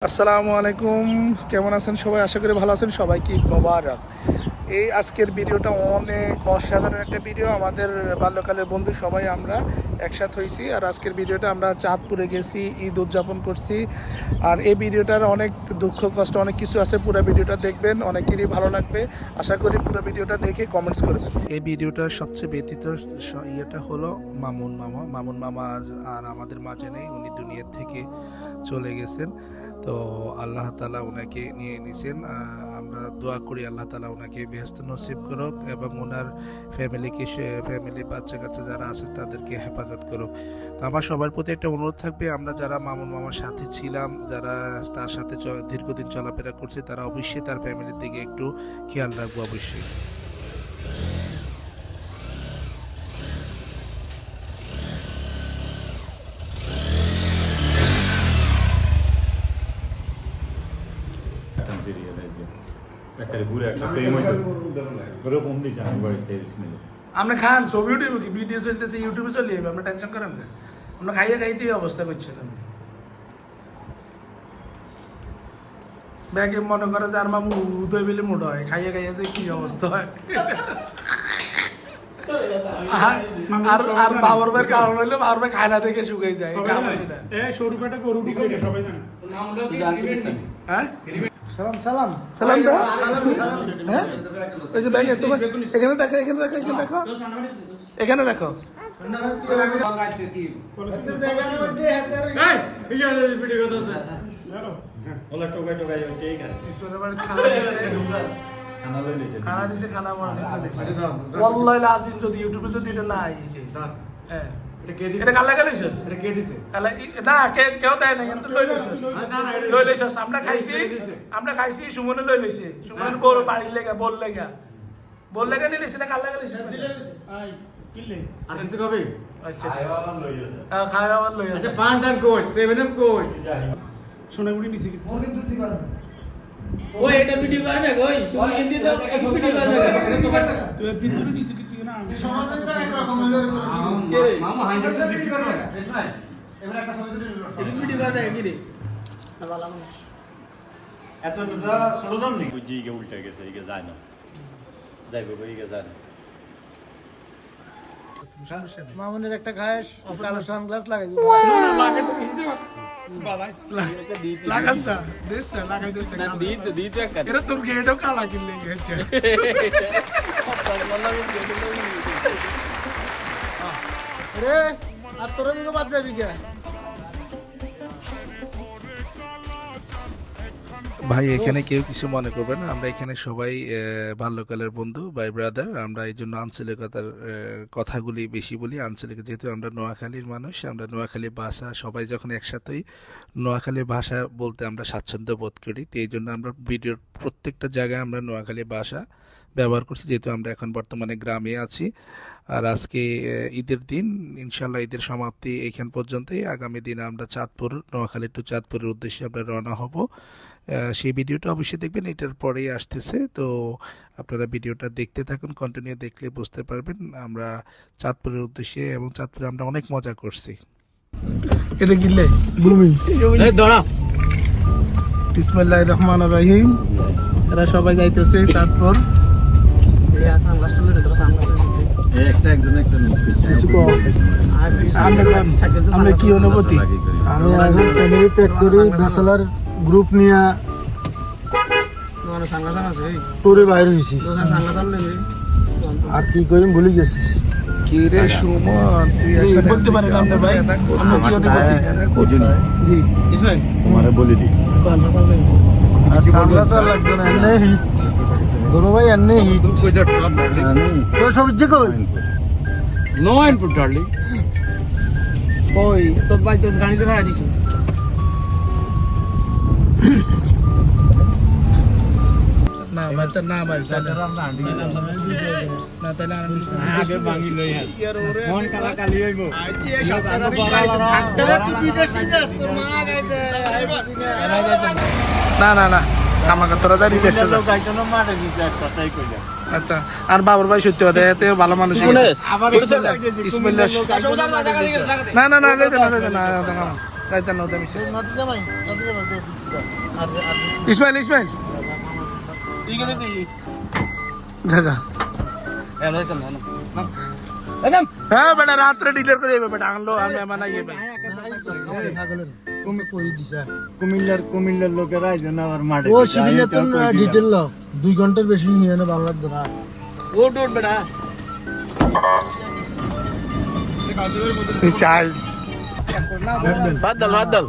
আসসালামু আলাইকুম, কেমন আছেন সবাই? আশা করি ভালো আছেন। সবাইকে ঈদ মোবারক। এই আজকের ভিডিওটা অনেক অসাধারণ একটা ভিডিও। আমাদের বাল্যকালের বন্ধু সবাই আমরা একসাথে হয়েছি। আর আজকের ভিডিওটা আমরা চাঁদপুরে গেছি, ঈদ উদযাপন করছি। আর এই ভিডিওটার অনেক দুঃখ কষ্ট অনেক কিছু আছে। পুরো ভিডিওটা দেখবেন, অনেকেরই ভালো লাগবে। আশা করি পুরো ভিডিওটা দেখে কমেন্টস করবেন। এই ভিডিওটার সবচেয়ে ব্যতীত ইয়েটা হলো মামুন মামা আর আমাদের মাঝে নেই, উনি দুনিয়ার থেকে চলে গেছেন। তো আল্লাহ তালা ওনাকে নিয়ে নিয়েছেন। আমরা দোয়া করি আল্লাহ তালা ওনাকে বেহেশত নসিব করুক এবং ওনার ফ্যামিলি বাচ্চা কাচ্চা যারা আছে তাদেরকে হেফাজত করুক। তো আমার সবার প্রতি একটা অনুরোধ থাকবে, আমরা যারা মামুন মামার সাথে ছিলাম, যারা তার সাথে দীর্ঘদিন চলাফেরা করছে, তারা অবশ্যই তার ফ্যামিলির দিকে একটু খেয়াল রাখবো অবশ্যই। আমরা খান ছবি উঠে কি ভিডিও চলতেছে, ইউটিউবে চলে যাবে, আমরা টেনশন করেন না। আমরা খাইয়ে খাইতেই অবস্থা করছিলাম। ব্যাগে মনে করে যে আর মামু উদয় বেলে মোটা হয়, খাইয়ে খাইয়ে যে কি অবস্থা হয়। আর আর বাবার ভাইয়ের কারণ হইলে বাবার ভাই খায়না থেকে শুকাই যায়। সরু পেটে গরু ঢুকে সবাই জানে। হ্যাঁ সালাম সালাম দাও। হ্যাঁ ওই যে ব্যাগে তোমার এখানে রাখো, এখানে রাখো, এখানে রাখো, এখানে রাখো। খানা দিছে, খানা ওয়াল্লাহি লাযিম যদি ইউটিউবে যদি এটা না আইছে। হ্যাঁ এটা কাল লাগা লইছস, এটা কে দিছে? কালা না কেউ দেয় না, কিন্তু লই লইছস। আমরা খাইছি সুমনে লই লইছে। সুমনের বড় বাড়ি লেগা বল লেগা নিলে সেটা কাল লাগা লইছস। আই কিলে আর কিছু কবে? আচ্ছা খাওয়াবার লই। আচ্ছা পান্টান কোচ 7M কোচ সোনাগুড়ি নিছি কি ওর কিন্তু দিবা না। ওই এটা ভিডিও করে না কই সুমন হিন্দি তো এক ভিডিও করে না। তুই একদিন ধরে নিছি কি তুই না আমি সমাজে তো এক রকম হইলো মামা হাইন্ডা তো ভিডিও করে না বেশ ভাই। এবার একটা ছবি তুলে নিলো এই ভিডিও করে কি রে না ভালো মানুষ এতটা ষড়যন্ত্র নেই। বুঝি গে উল্টে গেছে, এই গে যায় না, যাইবে কই গে যায় না। মামুনের একটা খায়স কালো সানগ্লাস লাগাই দিই। না লাগে তো কিছু দিবা বাবাই লাগাচ্ছা দেশ না লাগাই দেশ না দিতে একটা এরা তোর গেটও কালা কিনলে গেছে। রে আর তোরা দিকে বাদ যাবি কে? ভাই এখানে কেউ কিছু মনে করবে না, আমরা এখানে সবাই বাল্যকালের বন্ধু, ভাই ব্রাদার। আমরা এই জন্য আঞ্চলিকতার কথাগুলি বেশি বলি। আঞ্চলিক যেহেতু আমরা নোয়াখালীর মানুষ, আমরা নোয়াখালী ভাষা সবাই যখন একসাথেই নোয়াখালী ভাষা বলতে আমরা স্বাচ্ছন্দ্য বোধ করি। তো এই জন্য আমরা ভিডিওর প্রত্যেকটা জায়গায় আমরা নোয়াখালী ভাষা ব্যবহার করছি, যেহেতু আমরা এখন বর্তমানে গ্রামে আছি। আর আজকে ঈদের দিন, ইনশাল্লাহ ঈদের সমাপ্তি এইখান পর্যন্তই। আগামী দিনে আমরা চাঁদপুর, নোয়াখালী টু চাঁদপুরের উদ্দেশ্যে আমরা রওনা হব। সেই ভিডিওটা অবশ্যই দেখবেন, এটার পরেই আসতেছে। তো আপনারা ভিডিওটা দেখতে থাকুন, কন্টিনিউ দেখলে বুঝতে পারবেন আমরা চাঁদপুরের উদ্দেশ্যে, এবং চাঁদপুরে আমরা অনেক মজা করছি। এটা কিনলে ব্লুমিং ধরা। বিসমিল্লাহির রহমানির রহিম। এরা সবাই যাইতেছে চাঁদপুর। আমরা কি অনুভূতি? আমি ফ্যামিলি ত্যাগ করি, ব্যাচেলার গ্রুপ নিয়ে ট্যুরে বাইরে হয়েছি। আর কি করি ভুলে গেছি। কি রে সুমন, তুই বলতে পারেন আপনি ভাই, আমরা কি অনুভূতি? জি ইসমাইল তোমারে বলি দি সামলাতে লাগবে না, এনে হিট গরু ভাই, এনে হিট। তো সবজি কই নো ইনপুট ডার্লিং ওই তো ভাই তো গাড়িতে ভাড়া দিছি। না ভাই তো না ভাই না তাহলে আগে ভাঙি লই হ্যাঁ ফোন কালা কালি হইবো আইসি এই সপ্তাহে না না না আমাকে তোরা যাই দেখছে আচ্ছা। আর বাবুর ভাই সত্যি কথা এতে ভালো মানুষ। না না না রাইতা নদে মিশে নদী জামাই আর ইসমাইল ইসমাইল জায়গা হ্যাঁ বেটা রাত্রে ডিলার করে যাবে বেটা আনলো আমি মানে ইয়ে ভাই তুমি কই দিছা কুমিল্লার লোকেরা আইছে না আমার মাঠে ও শিবিলে তো ডিটেল ল 2 ঘন্টার বেশি নিয়ে না বাংলার ধরা ওট বেটা চাইল বাদল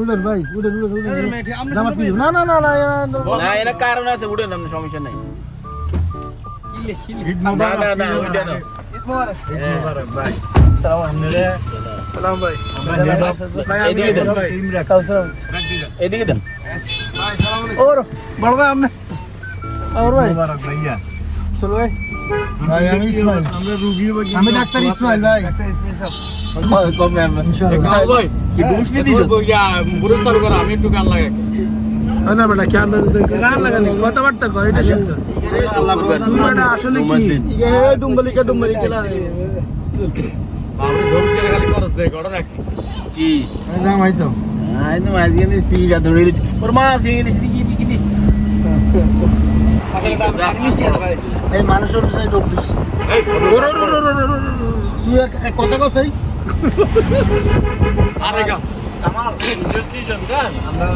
উড়ে ভাই উড়ে জামাত কি না না না না না এর কারণ আছে উড়ে না সমস্যা নাই না উড়ে না ভাই সালাম ভাই ভাই এদিকে দেন। ভাই এদিকে দেন ওর বড় ভাই আপনি আর ভাই মুবারক ভাইয়া চলো ভাই ভাই আমি ইসমাইল আমরা রুগী আমি ডাক্তার ইসমাইল ভাই ইনশাআল্লাহ ভাই কি দুষ্টি দিছ ইয়া বুড়ো চালু কর আমি একটু গান লাগাই না বেটা কি আন্দাজ গান লাগানি কথাবার্তা কয় এটা শুনতো তুই বেটা আসলে কি দুম্বলি খেলা বাবু জমি করে খালি খরচ দে গড় রাখ কি জামাই তো আই তো মাঝে গেলে সিগা ধরে ওর মা সিগা সিগি কি এই মানুষের সাথে যোগ দিস এই তুই এক কথা কই আরে গা কামাল ডিসিশন গান আমরা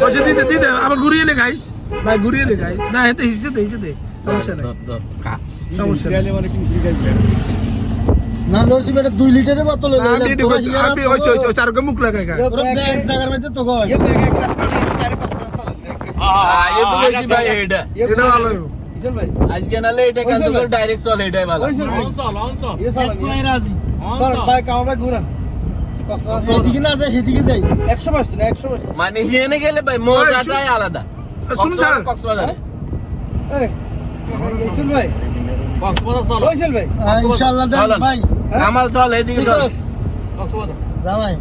ওই যে দিতে আবার ঘুরিয়ে লে গাইস ভাই ঘুরিয়ে লে গাইস না এতে হিসে দে সমস্যা নাই সমস্যা নাই সিরিয়ালে মানে কি গাইছ না লসি বেটা 2 লিটারের বোতল আমি ওই চার মুখ লাগাই গা ওরা ব্যাগ জায়গার মধ্যে তো কয় ये तो वैसी भाई हेडा এটা ভালো आज के नाले এটা ক্যান্সেল করে ডাইরেক্ট চল এটাই ভালো অনসল এক কয় রাজি ভাই কাম ভাই ঘুরা এদিকে না যায় সেদিকে যাই 100% মানে হিয়েনে গেলে ভাই মজাটাই আলাদা শুন স্যার কক্সবাজারে কক্সবাজার চলো ইনশাআল্লাহ দেন চলেন। ভাই কামাল চল এদিকে চল বিকাশ কক্সবাজার জামাই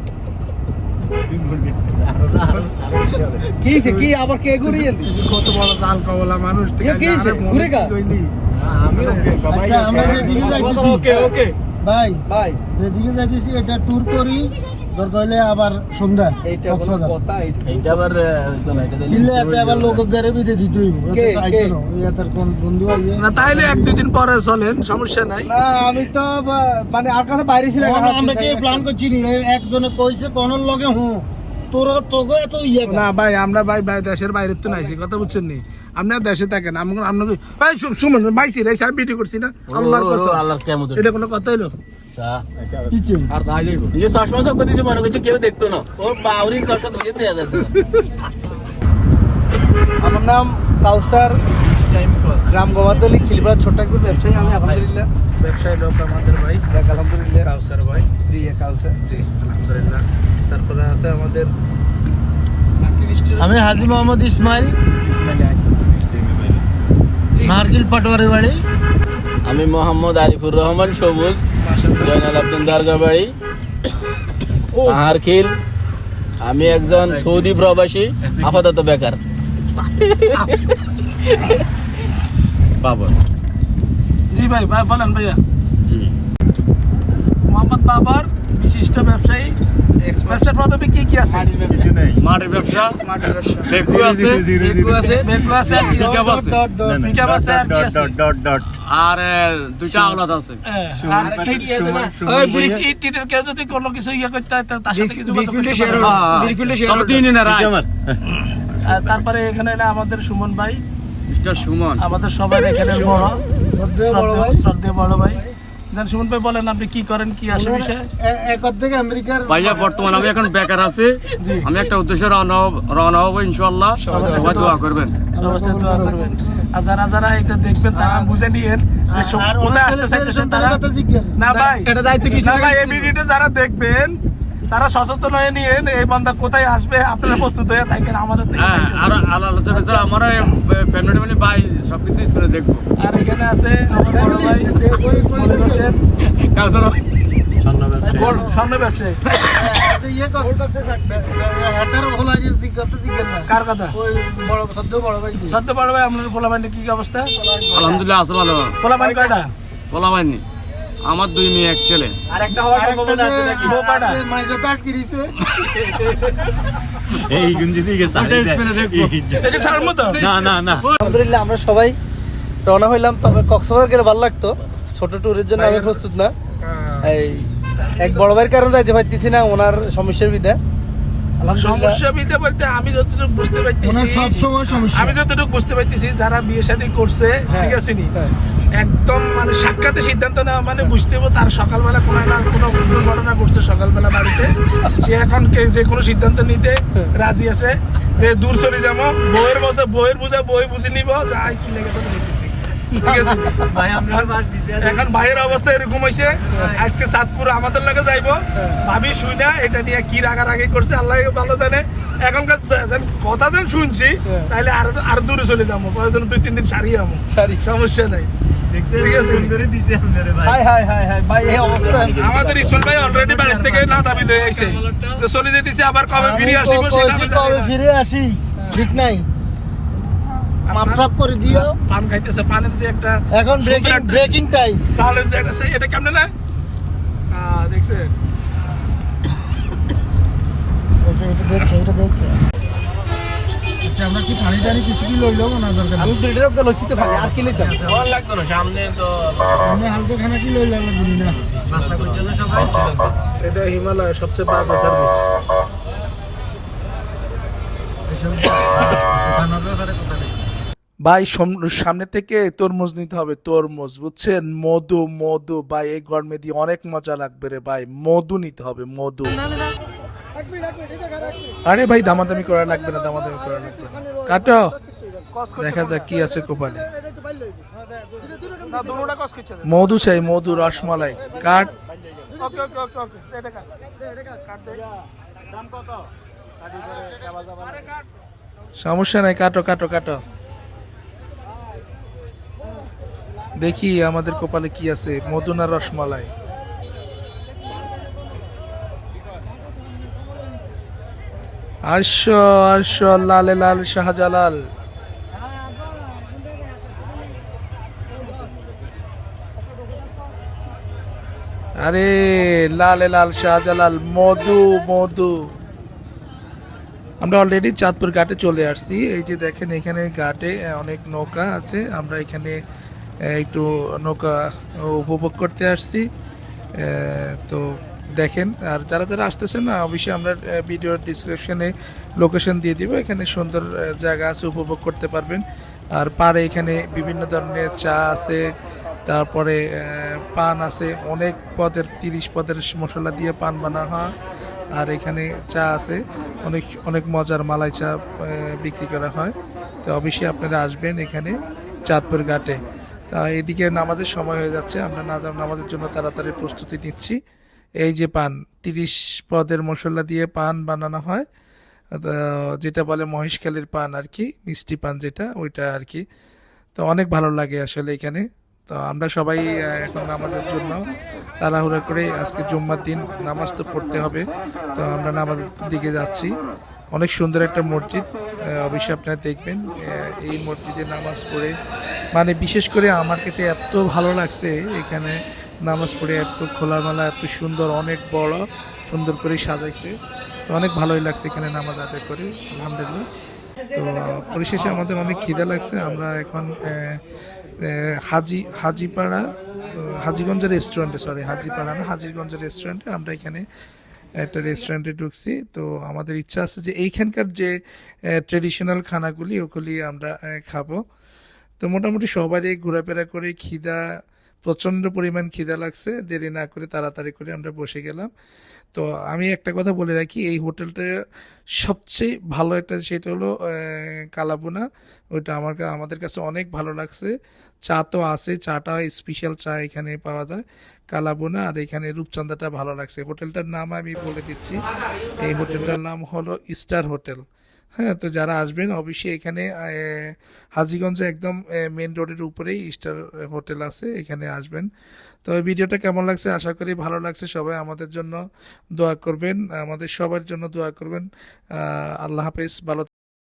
কি আবার কে ঘুরিয়ে কত বড় জাল পাওলা মানুষ আমি ওকে সবাই আচ্ছা আমরা যেদিকে যাইতেছি ওকে ভাই যেদিকে যাইতেছি এটা ট্যুর করি দরকার হলে আবার সন্ধ্যা কক্সবাজার এইটা আবার তো না এটা দিলে এত আবার লোক গারে বিদে দিতে হইব কে? তার কোন বন্ধু আইয়ে না তাইলে 1-2 দিন পরে চলেন সমস্যা নাই না আমি তো মানে আর কাছে বাইরে ছিলাম আমরা কি প্ল্যান করছি নি একজনে কইছে কোনর লগে হু তোর তোগো এত ইয়ে না ভাই আমরা ভাই দেশের বাইরে তো নাইছি কথা বুঝছেন নি আপনার দেশে থাকেন আপনাকে ভাই শুনুন ভাইছি রে সাহেব ভিডিও করছি না আল্লাহর কসম আল্লাহর কেমন এটা কোনো কথা হইলো কিছে আর তাই যাইব ये चश्मा सब कधी मने কিছু কেউ দেখতো না ওর বাউরি চশমা ধরে দেয়া যেত আমার নাম কাউসার গ্রাম গোবাদলি খিলপাড়া ছোট একটা ব্যবসায়ী আমি আলহামদুলিল্লাহ ব্যবসায়ী লোক আমাদের ভাই আলহামদুলিল্লাহ কাউসার ভাই জি কাউসার জি আলহামদুলিল্লাহ তারপরে আছে আমাদের আমি হাজী মোহাম্মদ ইসমাইল মার্গিল পাটোয়ারি বাড়ি আমি মোহাম্মদ আরিফুর রহমান সবুজ জয়নাল আব্দিন দরগা বাড়ি পাহাড়খিল আমি একজন সৌদি প্রবাসী আপাতত বেকার বাবা জি ভাই বলেন ভাইয়া জি মোহাম্মদ বাবার বিশিষ্ট ব্যবসায়ী ব্যবসার প্রথমে কি আছে কিছু নেই মাঠের ব্যবসা মাঠের ব্যবসা বেকু আছে বেকু আছে পিকআপ আছে পিকআপ আছে আর কি আছে? ডট আর দুইটা আওলাদ আছে আর কি আছে না ওই ব্রিকেটের কেউ যদি কোনো কিছু ইয়ে করতে হয় তার সাথে কিছু তবে দিনই না রায় আর তারপরে এখানে এলে আমাদের সুমন ভাই মিস্টার সুমন আমাদের সবার এখানে বড় শ্রদ্ধেয় বড় ভাই শ্রদ্ধেয় বড় ভাই জান সুমন ভাই বলেন আপনি কি করেন কি আসে বিষয় এক থেকে আমেরিকার ভাইয়া বর্তমানে আমি এখন বেকার আছি আমি একটা উদ্দেশ্যে রওনা হবো ইনশাআল্লাহ সবাই দোয়া করবেন সবার সাথে দোয়া করবেন আর যারা এটা দেখবেন তারা বুঝে নিয়েন যে কোথায় আসতে চাইতেছেন তারা না ভাই এটা দায়িত্ব কি না ভাই এই ভিডিওটা যারা দেখবেন তারা সচেতন হয়ে নিয়েন এই বান্দা কোথায় আসবে আপনারা প্রস্তুত হয়ে থাকেন আমাদের থেকে হ্যাঁ আর আলোচনা ছাড়া আমার ফ্যামিলি মানে ভাই সবকিছু স্ক্রিনে দেখবো আর এখানে আছে আমার বড় ভাই মনির হোসেন কাউসার স্বর্ণ ব্যবসায়ী ইয়ে হাতের ভোলাগির জিজ্ঞাসা জিজ্ঞেস না কার কথা ওই বড় সদ্য বড় ভাই সত্য বড় ভাই আপনার পোলাবাইনের কি অবস্থা আলহামদুলিল্লাহ আছে ভালো পোলাবাইন কয়টা বলা হয়নি আমার 2 মেয়ে 1 ছেলে। এই গুঞ্জি দিকে দেখে ছাড় মতো না না না আলহামদুলিল্লাহ আমরা সবাই রওনা হইলাম, তবে কক্সবাজার গেলে ভালো লাগতো, ছোট ট্যুরের জন্য আমি প্রস্তুত না। এই এক বড় ভাইয়ের কারণে যাইতে পারতেছি না, ওনার সমস্যার বিধায়। সমস্যা বিতে বলতে আমি যতটুকু বুঝতে পারতেছি, সব সময় সমস্যা। আমি যতটুকু বুঝতে পারতেছি যারা বিয়ে শাদী করছে, ঠিক আছে নি, একদম মানে সাক্ষাতে সিদ্ধান্ত নেওয়া মানে বুঝতে হবে তার সকালবেলা কোনো না কোনো দুর্ঘটনা ঘটছে সকালবেলা বাড়িতে, সে এখন যে কোনো সিদ্ধান্ত নিতে রাজি আছে। দূর চলে যাবো, বইয়ের বোঝা বই বুঝে নিব, যাই কি লেগেছে দেখতেছি, ঠিক আছে। এখন ভাইয়ের অবস্থা এরকম হয়েছে, আজকে চাঁদপুর আমাদের লাগে যাইবো, ভাবি শুই না এটা নিয়ে কি রাগারাগি করছে আল্লাহ ভালো জানে। এখনকার কথা যেন শুনছি, তাহলে আর দূরে চলে যাবো, প্রয়োজন 2-3 দিন সারিয়ে যাবো, সমস্যা নাই, ঠিক আছে। আমাদের ইসমাইল ভাই অলরেডি বাড়ির থেকে না দাবি লয়ে আইছে, তো চলে যেতেছি, আবার কবে ফিরে আসিব সেটা আমি জানি কবে না। ফিরে আসি ঠিক নাই, মাপসাপ করে দিও। পান খাইতেছে, পানের যে একটা এখন ব্রেকিং টাইম। তাহলে যে একটা এটা কেমনে না দেখছে, এটা দেখছে। আচ্ছা আমরা কি পানি টানি কিছু কি লইলো না দরকার? আমি 2 লিটার লইছি তো ভাই, আর কি লইতাম? ভালো লাগতো না, সামনে তো আমরা হালকা খানা কি লইলাম বুঝি না। এটা হিমালয় সবচেয়ে বাজে সার্ভিস। ভাই সামনে থেকে তরমুজ নিতে হবে, তরমুজ বুঝছেন, মধু মধু ভাই এই গরমে দিয়ে অনেক মজা লাগবে রে ভাই, মধু নিতে হবে মধু। আরে ভাই দামাদামি করা লাগবে না, দামাদামি করা লাগবে না, কাটো দেখা যাক কি আছে কপালে। মধু চাই, মধু, রসমালাই, কাট। সমস্যা নাই, কাটো কাটো কাটো। দেখি আমাদের কপালে কি আছে, মধু না রসমালাই। আসো আসো লালে লাল শাহজালাল। আরে লালে লাল শাহজালাল, মধু মধু। আমরা অলরেডি চাঁদপুর ঘাটে চলে আসছি, এই যে দেখেন এখানে ঘাটে অনেক নৌকা আছে, আমরা এখানে একটু নৌকা উপভোগ করতে আসছি। তো দেখেন, আর যারা যারা আসতেছেন না অবশ্যই আমরা ভিডিওর ডিসক্রিপশনে লোকেশন দিয়ে দিব, এখানে সুন্দর জায়গা আছে, উপভোগ করতে পারবেন। আর পাড়ে এখানে বিভিন্ন ধরনের চা আছে, তারপরে পান আছে, অনেক পদের 30 পদের মশলা দিয়ে পান বানা হয়। আর এখানে চা আছে, অনেক অনেক মজার মালাই চা বিক্রি করা হয়। তো অবশ্যই আপনারা আসবেন এখানে চাঁদপুর ঘাটে। তা এদিকে নামাজের সময় হয়ে যাচ্ছে, আমরা নামাজের জন্য তাড়াতাড়ি প্রস্তুতি নিচ্ছি। এই যে পান, 30 পদের মশলা দিয়ে পান বানানো হয়, যেটা বলে মহেশখালীর পান আর কি, মিষ্টি পান যেটা, ওইটা আর কি। তো অনেক ভালো লাগে আসলে এখানে। তো আমরা সবাই এখন নামাজের জন্য তাড়াহুড়া করে, আজকে জুম্মার দিন নামাজ তো পড়তে হবে, তো আমরা নামাজের দিকে যাচ্ছি। অনেক সুন্দর একটা মসজিদ, অবশ্যই আপনারা দেখবেন। এই মসজিদে নামাজ পড়ে মানে বিশেষ করে আমার কাছে এত ভালো লাগছে, এখানে নামাজ পড়ে এত খোলামেলা, এত সুন্দর, অনেক বড়, সুন্দর করে সাজাইছে। তো অনেক ভালোই লাগছে এখানে নামাজ আদায় করে, আলহামদুলিল্লাহ। তো পরিশেষে আমাদের অনেক খিদা লাগছে, আমরা এখন হাজিপাড়া হাজিগঞ্জের রেস্টুরেন্টে, হাজিপাড়া না, হাজিগঞ্জের রেস্টুরেন্টে, আমরা এখানে একটা রেস্টুরেন্টে ঢুকছি। তো আমাদের ইচ্ছা আছে যে এইখানকার যে ট্রেডিশনাল খানাগুলি ওগুলি আমরা খাবো। তো মোটামুটি সবারই ঘোরাফেরা করে খিদা, প্রচণ্ড পরিমাণ খিদা লাগছে, দেরি না করে তাড়াতাড়ি করে আমরা বসে গেলাম। তো আমি একটা কথা বলে রাখি, এই হোটেলটা সবচেয়ে ভালো একটা, সেটা হলো কালাবোনা, ওইটা আমাদের কাছে অনেক ভালো লাগছে। চা তো আছে, চাটা স্পেশাল চা এখানে পাওয়া যায়, কালাবোনা। আর এখানে রূপচন্দাটা ভালো লাগছে। হোটেলটার নাম আমি বলে দিচ্ছি, এই হোটেলটার নাম হলো স্টার হোটেল। হ্যাঁ, তো যারা আসবেন অবশ্যই এখানে হাজীগঞ্জে একদম মেন রোডের উপরেই স্টার হোটেল আছে, এখানে আসবেন। তো এই ভিডিওটা কেমন লাগছে, আশা করি ভালো লাগছে। সবাই আমাদের জন্য দোয়া করবেন, আমাদের সবার জন্য দোয়া করবেন। আল্লাহ হাফেজ, ভালো